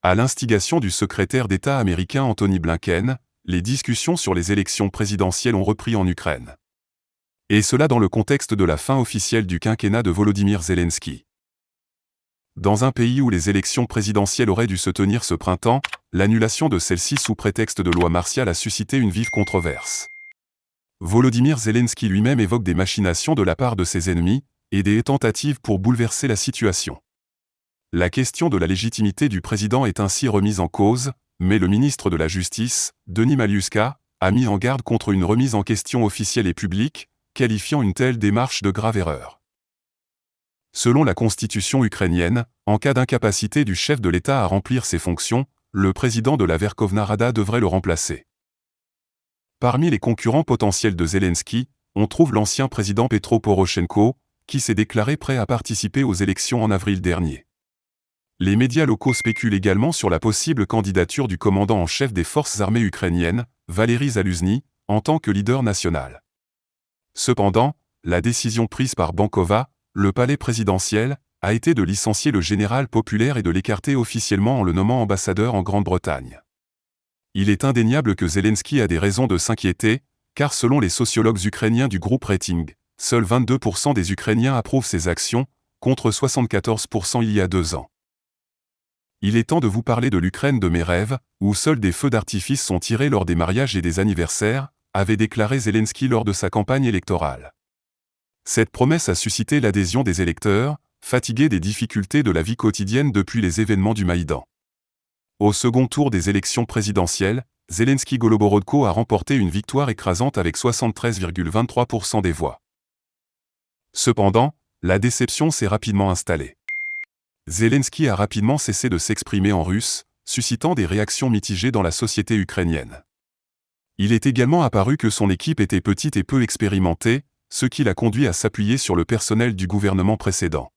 À l'instigation du secrétaire d'État américain Anthony Blinken, les discussions sur les élections présidentielles ont repris en Ukraine. Et cela dans le contexte de la fin officielle du quinquennat de Volodymyr Zelensky. Dans un pays où les élections présidentielles auraient dû se tenir ce printemps, l'annulation de celles-ci sous prétexte de loi martiale a suscité une vive controverse. Volodymyr Zelensky lui-même évoque des machinations de la part de ses ennemis et des tentatives pour bouleverser la situation. La question de la légitimité du président est ainsi remise en cause, mais le ministre de la Justice, Denis Maliuszka, a mis en garde contre une remise en question officielle et publique, qualifiant une telle démarche de grave erreur. Selon la constitution ukrainienne, en cas d'incapacité du chef de l'État à remplir ses fonctions, le président de la Verkhovna Rada devrait le remplacer. Parmi les concurrents potentiels de Zelensky, on trouve l'ancien président Petro Poroshenko, qui s'est déclaré prêt à participer aux élections en avril dernier. Les médias locaux spéculent également sur la possible candidature du commandant en chef des forces armées ukrainiennes, Valery Zaluzny, en tant que leader national. Cependant, la décision prise par Bankova, le palais présidentiel, a été de licencier le général populaire et de l'écarter officiellement en le nommant ambassadeur en Grande-Bretagne. Il est indéniable que Zelensky a des raisons de s'inquiéter, car selon les sociologues ukrainiens du groupe Rating, seuls 22% des Ukrainiens approuvent ses actions, contre 74% il y a 2 ans. Il est temps de vous parler de l'Ukraine de mes rêves, où seuls des feux d'artifice sont tirés lors des mariages et des anniversaires, avait déclaré Zelensky lors de sa campagne électorale. Cette promesse a suscité l'adhésion des électeurs, fatigués des difficultés de la vie quotidienne depuis les événements du Maïdan. Au second tour des élections présidentielles, Zelensky Goloborodko a remporté une victoire écrasante avec 73,23% des voix. Cependant, la déception s'est rapidement installée. Zelensky a rapidement cessé de s'exprimer en russe, suscitant des réactions mitigées dans la société ukrainienne. Il est également apparu que son équipe était petite et peu expérimentée, ce qui l'a conduit à s'appuyer sur le personnel du gouvernement précédent.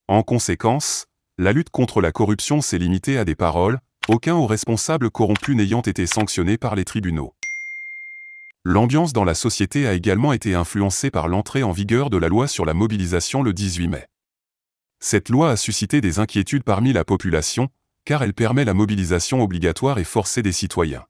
En conséquence, la lutte contre la corruption s'est limitée à des paroles, aucun haut responsable corrompu n'ayant été sanctionné par les tribunaux. L'ambiance dans la société a également été influencée par l'entrée en vigueur de la loi sur la mobilisation le 18 mai. Cette loi a suscité des inquiétudes parmi la population, car elle permet la mobilisation obligatoire et forcée des citoyens.